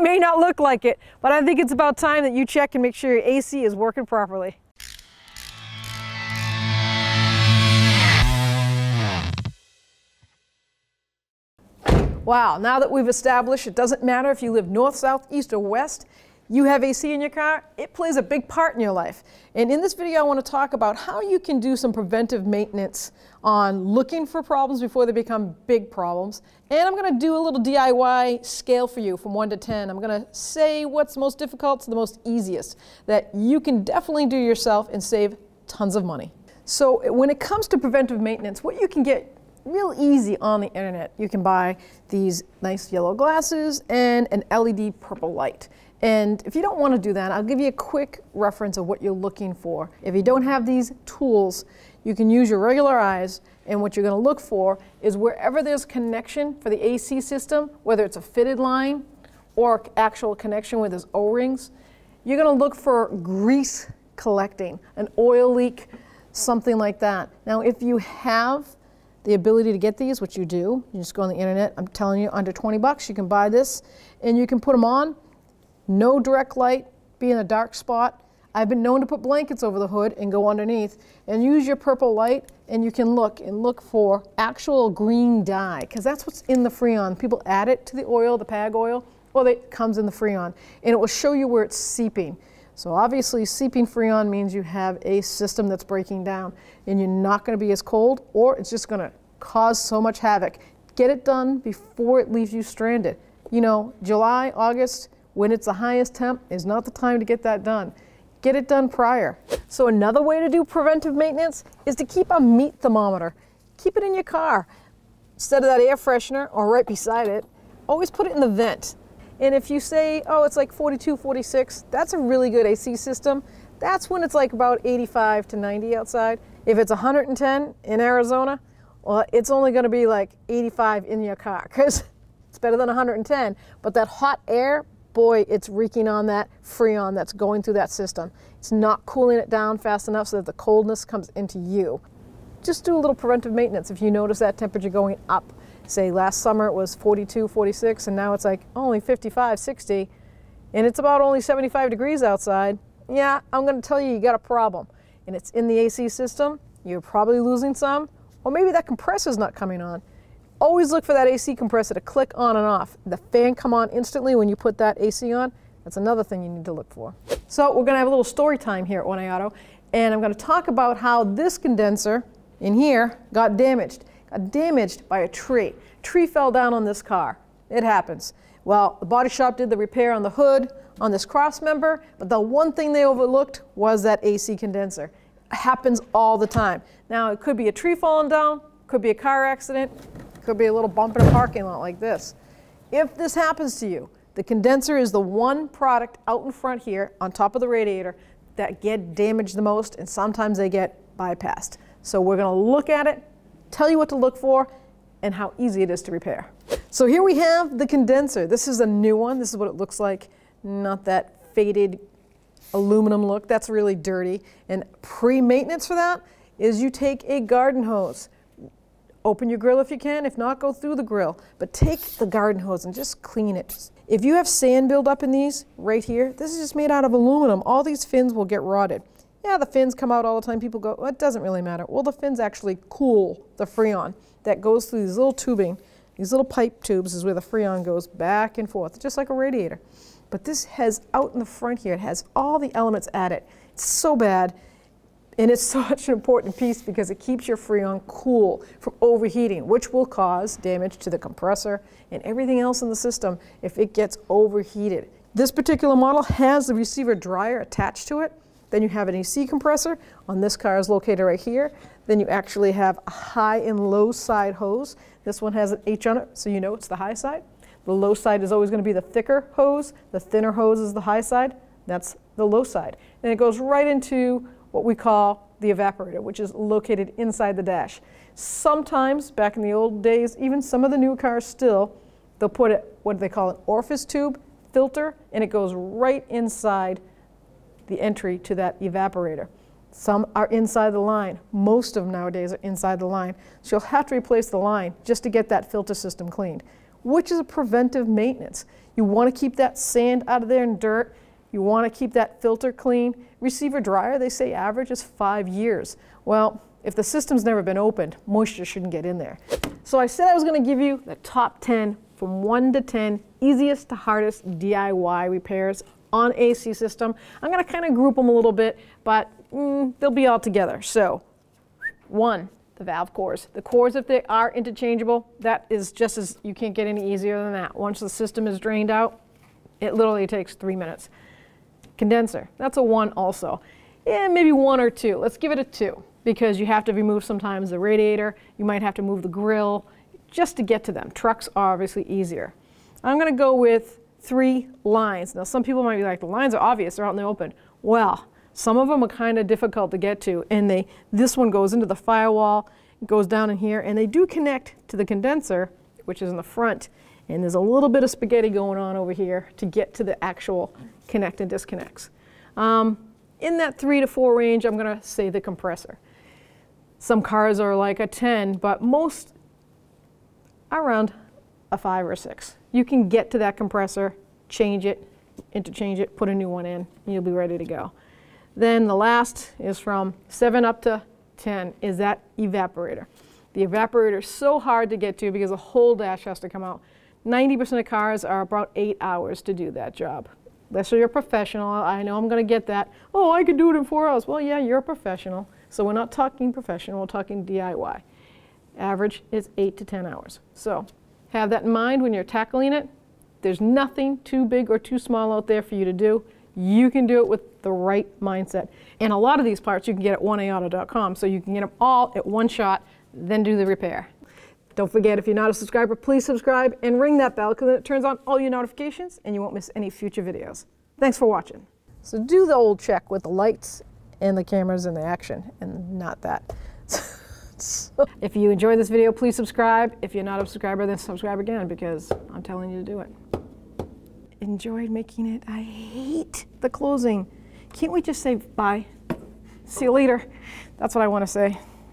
may not look like it, but I think it's about time that you check and make sure your AC is working properly. Wow, now that we've established it doesn't matter if you live north, south, east, or west, you have AC in your car, it plays a big part in your life. And in this video, I want to talk about how you can do some preventive maintenance on looking for problems before they become big problems. And I'm going to do a little DIY scale for you from 1 to 10. I'm going to say what's most difficult to the most easiest that you can definitely do yourself and save tons of money. So when it comes to preventive maintenance, what you can get real easy on the internet, you can buy these nice yellow glasses and an LED purple light. And if you don't want to do that, I'll give you a quick reference of what you're looking for. If you don't have these tools, you can use your regular eyes, and what you're going to look for is wherever there's connection for the AC system, whether it's a fitted line or actual connection with there's O-rings, you're going to look for grease collecting, an oil leak, something like that. Now, if you have the ability to get these, which you do, you just go on the internet, I'm telling you, under 20 bucks, you can buy this, and you can put them on. No direct light, be in a dark spot. I've been known to put blankets over the hood and go underneath and use your purple light, and you can look for actual green dye, because that's what's in the Freon. People add it to the oil, the PAG oil, or it comes in the Freon, and it will show you where it's seeping. So obviously seeping Freon means you have a system that's breaking down, and you're not going to be as cold, or it's just going to cause so much havoc. Get it done before it leaves you stranded. You know, July, August, when it's the highest temp, is not the time to get that done. Get it done prior. So another way to do preventive maintenance is to keep a meat thermometer. Keep it in your car. Instead of that air freshener or right beside it, always put it in the vent. And if you say, oh, it's like 42, 46, that's a really good AC system. That's when it's like about 85 to 90 outside. If it's 110 in Arizona, well, it's only going to be like 85 in your car, because it's better than 110. But that hot air, boy, it's reeking on that Freon that's going through that system. It's not cooling it down fast enough so that the coldness comes into you. Just do a little preventive maintenance if you notice that temperature going up. Say last summer it was 42, 46, and now it's like only 55, 60, and it's about only 75 degrees outside. Yeah, I'm going to tell you, you got a problem. And it's in the AC system. You're probably losing some, or maybe that compressor's not coming on. Always look for that AC compressor to click on and off. The fan come on instantly when you put that AC on. That's another thing you need to look for. So we're going to have a little story time here at One Auto, and I'm going to talk about how this condenser in here got damaged. Got damaged by a tree. Tree fell down on this car. It happens. Well, the body shop did the repair on the hood on this cross member, but the one thing they overlooked was that AC condenser. It happens all the time. Now, it could be a tree falling down, could be a car accident, could be a little bump in a parking lot like this. If this happens to you, the condenser is the one product out in front here on top of the radiator that get damaged the most, and sometimes they get bypassed. So we're going to look at it, tell you what to look for, and how easy it is to repair. So here we have the condenser. This is a new one. This is what it looks like. Not that faded aluminum look. That's really dirty. And pre-maintenance for that is you take a garden hose. Open your grill if you can. If not, go through the grill. But take the garden hose and just clean it. If you have sand buildup in these right here, this is just made out of aluminum. All these fins will get rotted. Yeah, the fins come out all the time. People go, well, it doesn't really matter. Well, the fins actually cool the Freon that goes through these little tubing. These little pipe tubes is where the Freon goes back and forth, just like a radiator. But this has, out in the front here, it has all the elements at it. It's so bad, and it's such an important piece because it keeps your Freon cool from overheating, which will cause damage to the compressor and everything else in the system if it gets overheated. This particular model has the receiver dryer attached to it. Then you have an AC compressor. On this car is located right here. Then you actually have a high and low side hose. This one has an H on it, so you know it's the high side. The low side is always going to be the thicker hose. The thinner hose is the high side. That's the low side. And it goes right into what we call the evaporator, which is located inside the dash. Sometimes, back in the old days, even some of the new cars still, they'll put it, what they call an orifice tube filter, and it goes right inside the entry to that evaporator. Some are inside the line. Most of them nowadays are inside the line. So you'll have to replace the line just to get that filter system cleaned, which is a preventive maintenance. You want to keep that sand out of there and dirt. You want to keep that filter clean. Receiver dryer, they say average is 5 years. Well, if the system's never been opened, moisture shouldn't get in there. So I said I was going to give you the top 10 from 1 to 10 easiest to hardest DIY repairs on AC system. I'm going to kind of group them a little bit, but they'll be all together. So 1, the valve cores. The cores, if they are interchangeable, that is just as, you can't get any easier than that. Once the system is drained out, it literally takes 3 minutes. Condenser, that's a 1 also. Yeah, maybe 1 or 2. Let's give it a 2 because you have to remove sometimes the radiator. You might have to move the grill just to get to them. Trucks are obviously easier. I'm going to go with 3 lines. Now some people might be like, the lines are obvious, they're out in the open. Well, some of them are kind of difficult to get to, and this one goes into the firewall, goes down in here, and they do connect to the condenser, which is in the front, and there's a little bit of spaghetti going on over here to get to the actual connect and disconnects. In that 3 to 4 range, I'm going to say the compressor. Some cars are like a 10, but most are around a 5 or 6. You can get to that compressor, change it, interchange it, put a new one in, and you'll be ready to go. Then the last is from 7 up to 10 is that evaporator. The evaporator is so hard to get to because the whole dash has to come out. 90% of cars are about 8 hours to do that job. Unless you're a professional, I know I'm going to get that. Oh, I could do it in 4 hours. Well, yeah, you're a professional. So we're not talking professional, we're talking DIY. Average is 8 to 10 hours. So have that in mind when you're tackling it. There's nothing too big or too small out there for you to do. You can do it with the right mindset. And a lot of these parts you can get at 1aauto.com, so you can get them all at one shot, then do the repair. Don't forget, if you're not a subscriber, please subscribe and ring that bell because it turns on all your notifications and you won't miss any future videos. Thanks for watching. So do the old check with the lights and the cameras and the action, and not that. So, if you enjoyed this video, please subscribe. If you're not a subscriber, then subscribe again because I'm telling you to do it. Enjoyed making it. I hate the closing. Can't we just say bye? See you later. That's what I want to say.